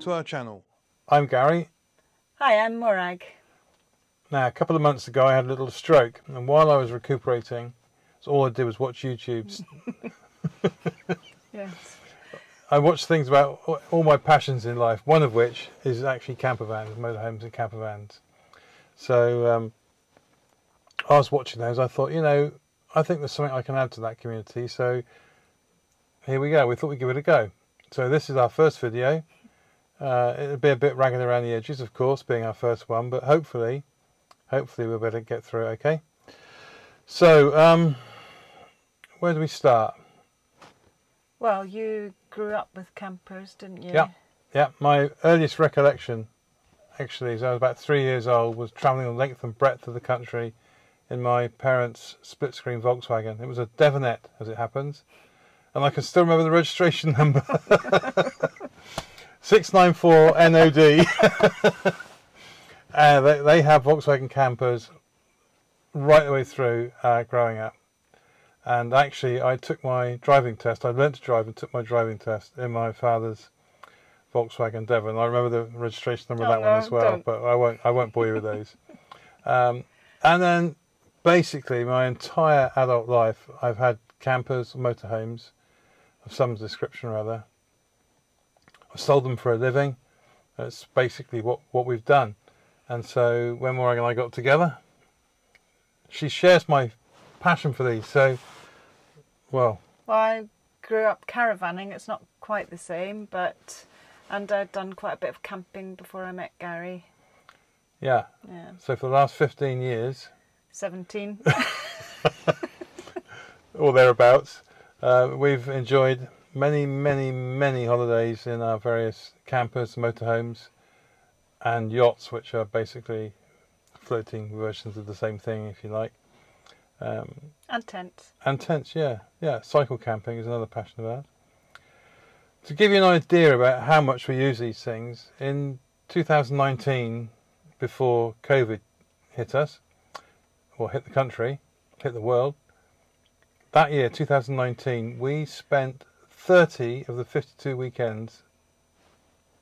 to our channel. I'm Gary. Hi, I'm Morag. Now, a couple of months ago I had a little stroke, and while I was recuperating, so all I did was watch YouTube's. Yes. I watched things about all my passions in life, one of which is actually camper vans, motorhomes and camper vans. So I was watching those. I thought, you know, I think there's something I can add to that community. So here we go. We thought we'd give it a go. So this is our first video. It'll be a bit ragged around the edges, of course, being our first one, but hopefully we'll better get through it, okay? So, where do we start? Well, you grew up with campers, didn't you? Yeah. My earliest recollection, actually, as I was about 3 years old, was travelling the length and breadth of the country in my parents' split-screen Volkswagen. It was a Devonet, as it happens, and I can still remember the registration number. 694 NOD. They have Volkswagen campers right the way through growing up. And actually, I took my driving test. I learnt to drive and took my driving test in my father's Volkswagen Devon. I remember the registration number of that one as well, but I won't bore you with those. And then, basically, my entire adult life, I've had campers, motorhomes of some description or other. I've sold them for a living. That's basically what we've done. And so when Morag and I got together, she shares my passion for these. So, well, I grew up caravanning. It's not quite the same, and I'd done quite a bit of camping before I met Gary. Yeah. So for the last 15 years, 17, or thereabouts, we've enjoyed many holidays in our various campers, motorhomes, and yachts, which are basically floating versions of the same thing, if you like. and tents. And tents, yeah. Cycle camping is another passion of ours. To give you an idea about how much we use these things, in 2019, before COVID hit us, or hit the country, hit the world, that year, 2019, we spent 30 of the 52 weekends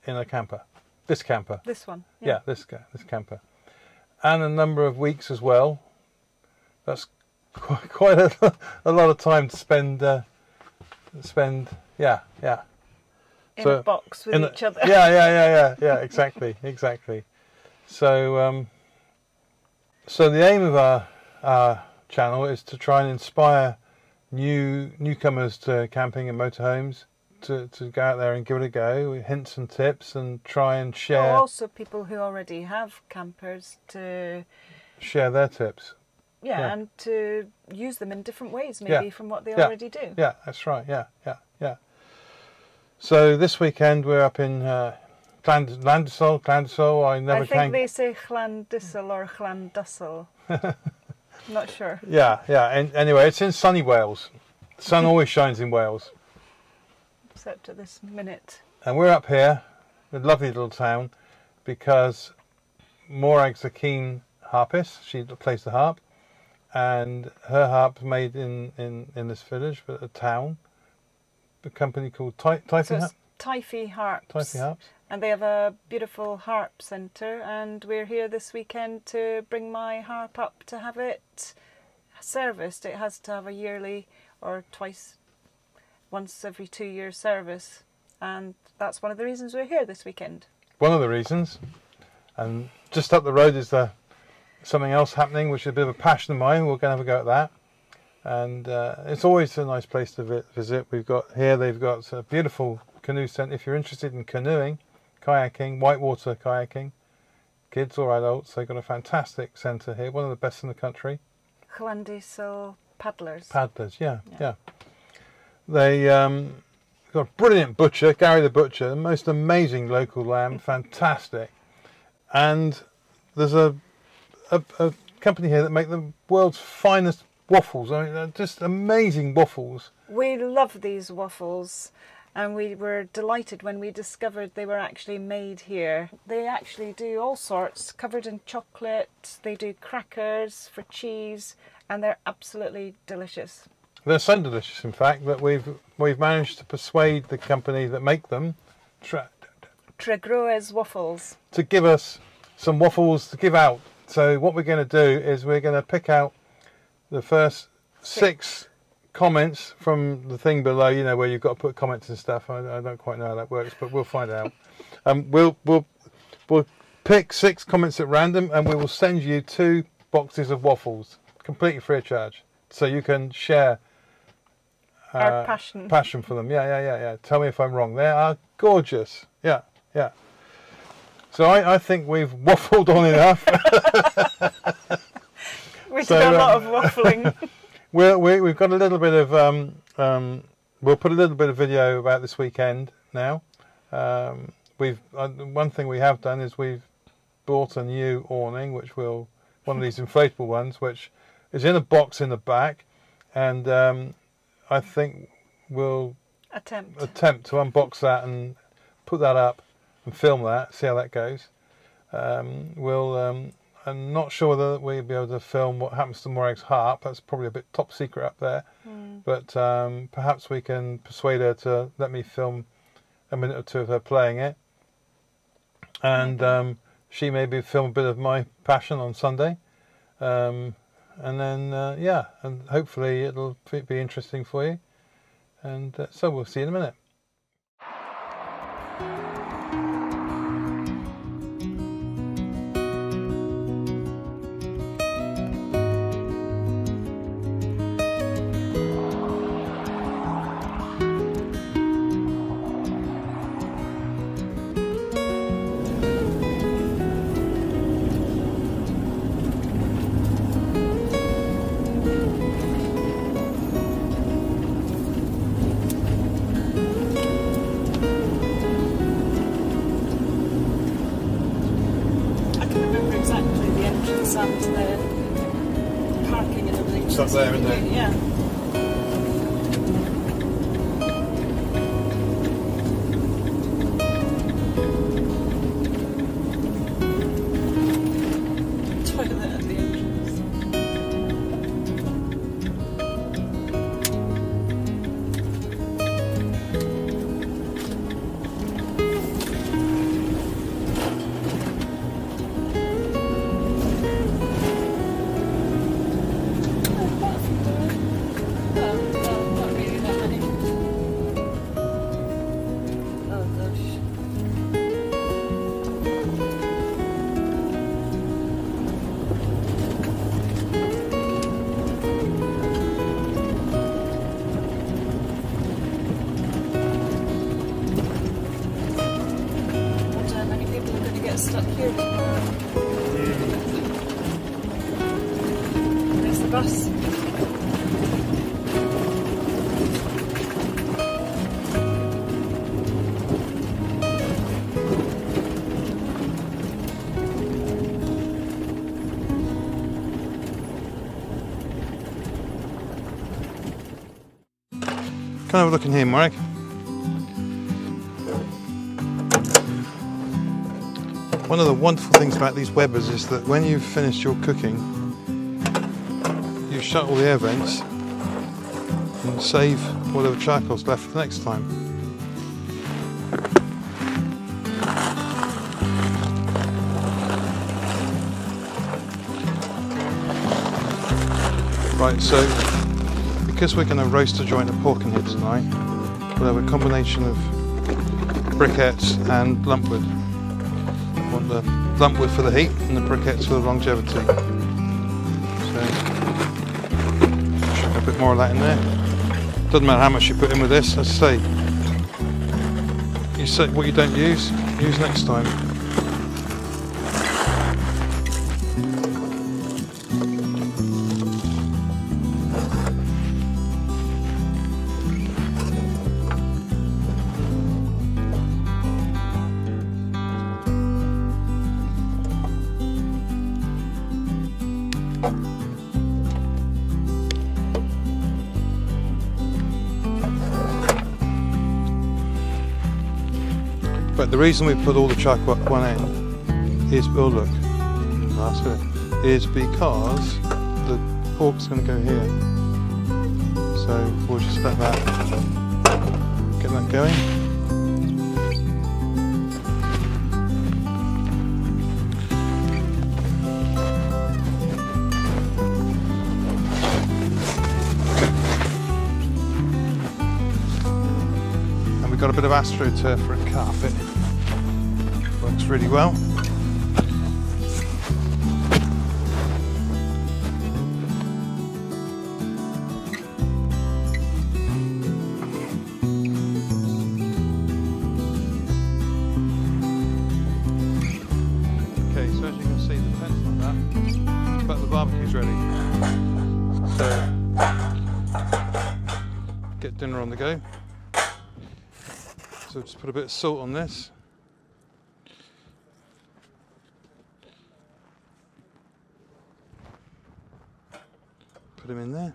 in a camper. This camper. This one. Yeah, this camper. And a number of weeks as well. That's quite a lot of time to spend, yeah. In a box with each other. Yeah, exactly. So, so the aim of our channel is to try and inspire newcomers to camping and motorhomes to go out there and give it a go, with hints and tips, and try and share. Well, also people who already have campers to share their tips. Yeah, and to use them in different ways, maybe from what they already do. Yeah, that's right. Yeah. So this weekend we're up in Llandysol. I think they say Llandysol or Llandysul. Not sure. Yeah. And anyway, it's in sunny Wales. The sun always shines in Wales. Except at this minute. And we're up here, a lovely little town, because Morag's a keen harpist. She plays the harp, and her harp's made in this village, but a town, a company called Typhy Harps. Typhy Harps. And they have a beautiful harp centre, and we're here this weekend to bring my harp up to have it serviced. It has to have a yearly or once every 2 years service, and that's one of the reasons we're here this weekend. One of the reasons. And just up the road is something else happening, which is a bit of a passion of mine. We're going to have a go at that. And it's always a nice place to visit. They've got a beautiful canoe centre. If you're interested in canoeing, kayaking, whitewater kayaking, kids or adults, they've got a fantastic centre here, one of the best in the country. Llandysol paddlers. Yeah. They got a brilliant butcher, Gary the Butcher, the most amazing local lamb, fantastic. And there's a company here that make the world's finest waffles. I mean, they're just amazing waffles. We love these waffles, and we were delighted when we discovered they were actually made here. They actually do all sorts, covered in chocolate. They do crackers for cheese, and they're absolutely delicious. They're so delicious, in fact, that we've managed to persuade the company that make them To grow as waffles. To give us some waffles to give out. So what we're going to do is we're going to pick out the first six comments from the thing below, you know, where you've got to put comments and stuff. I don't quite know how that works, but we'll find out. We'll pick 6 comments at random, and we will send you 2 boxes of waffles, completely free of charge, so you can share our passion for them. Yeah. Tell me if I'm wrong. They are gorgeous. Yeah. So I think we've waffled on enough. We've done a lot of waffling. We've got a little bit of we'll put a little bit of video about this weekend now. One thing we have done is we've bought a new awning, which one of these inflatable ones, which is in a box in the back, and I think we'll attempt to unbox that and put that up and film that, see how that goes. I'm not sure whether we'll be able to film what happens to Morag's harp. That's probably a bit top secret up there. But perhaps we can persuade her to let me film a minute or 2 of her playing it. And she maybe film a bit of my passion on Sunday. And then, and hopefully it'll be interesting for you. And so we'll see you in a minute. And the parking and everything. It's up there, isn't it? Yeah. Toilet at the entrance. Stuck here tomorrow. There's the bus. Come have a look in here, Morag. One of the wonderful things about these Webbers is that when you've finished your cooking, you shut all the air vents and save whatever charcoal's left for the next time. Right, so because we're going to roast a joint of pork in here tonight, we'll have a combination of briquettes and lumpwood. Want the lumpwood for the heat and the briquettes for the longevity. So chuck a bit more of that in there. Doesn't matter how much you put in with this, as I say. You say what you don't use next time. But the reason we put all the charcoal at one end is, oh look, that's it, is because the pork's going to go here. So we'll just let that, get that going. we've got a bit of astroturf for a carpet. Works really well. Okay, so as you can see, the fence like that, but the barbecue's ready. So get dinner on the go. So just put a bit of salt on this. Put them in there.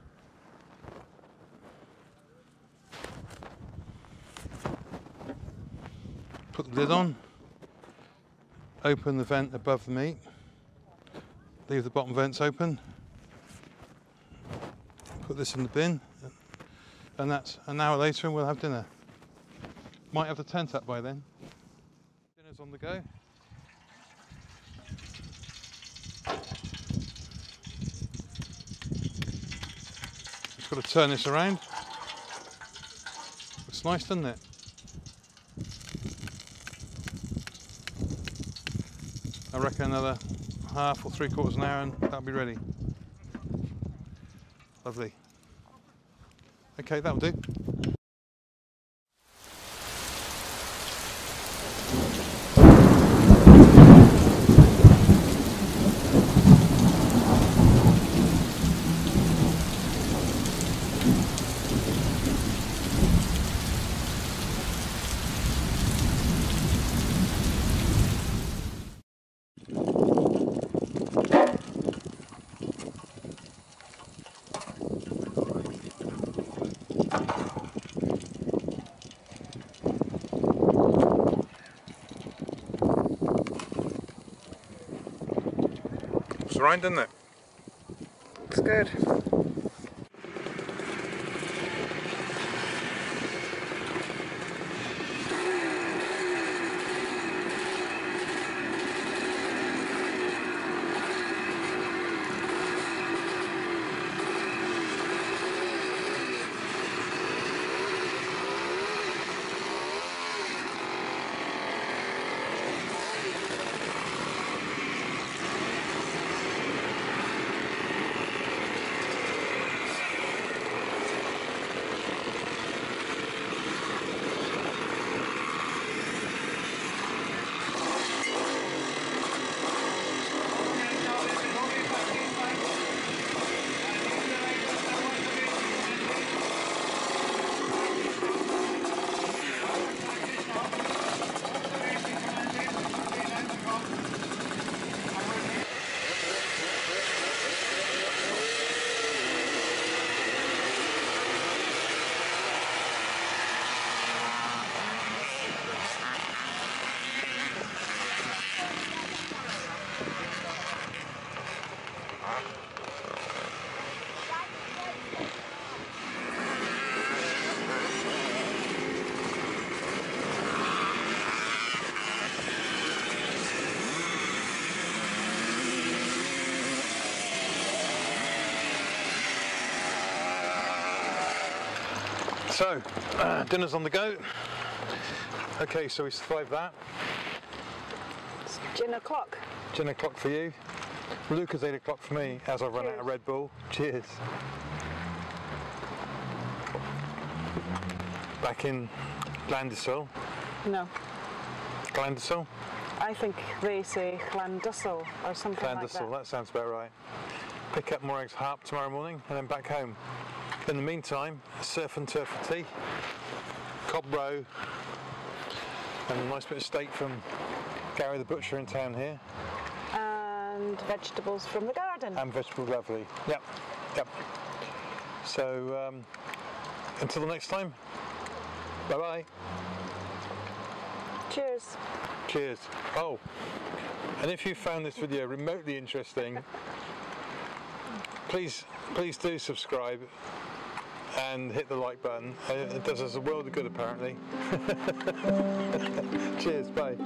Put the lid on. Open the vent above the meat. Leave the bottom vents open. Put this in the bin. And that's an hour later and we'll have dinner. Might have the tent up by then. Dinner's on the go. Just got to turn this around. Looks nice, doesn't it? I reckon another half or 3/4 an hour and that'll be ready. Lovely. Okay, that'll do. It's alright, doesn't it? It's good. So, dinner's on the go. Okay, so we survived that. It's gin o'clock. Gin o'clock for you. Luca's 8 o'clock for me, as I've run out of Red Bull. Cheers. Back in Glandusel. No. Glandusel? I think they say Llandussel or something like that. Glandusel, that sounds about right. Pick up Morag's harp tomorrow morning and then back home. In the meantime, surf and turf for tea, cob roe, and a nice bit of steak from Gary the butcher in town here. And vegetables from the garden. And vegetables, lovely. Yep, yep. So, until the next time, bye-bye. Cheers. Cheers. Oh, and if you found this video remotely interesting, please do subscribe and hit the like button. It does us a world of good, apparently. Cheers, bye.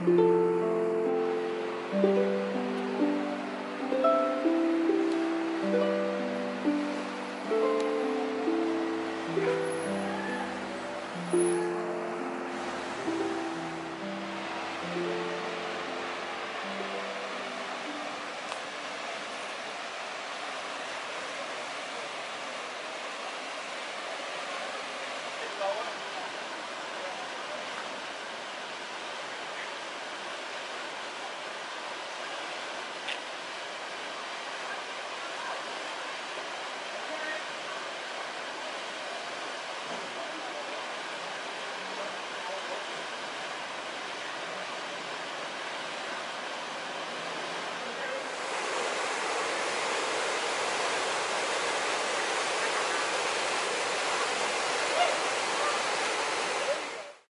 you.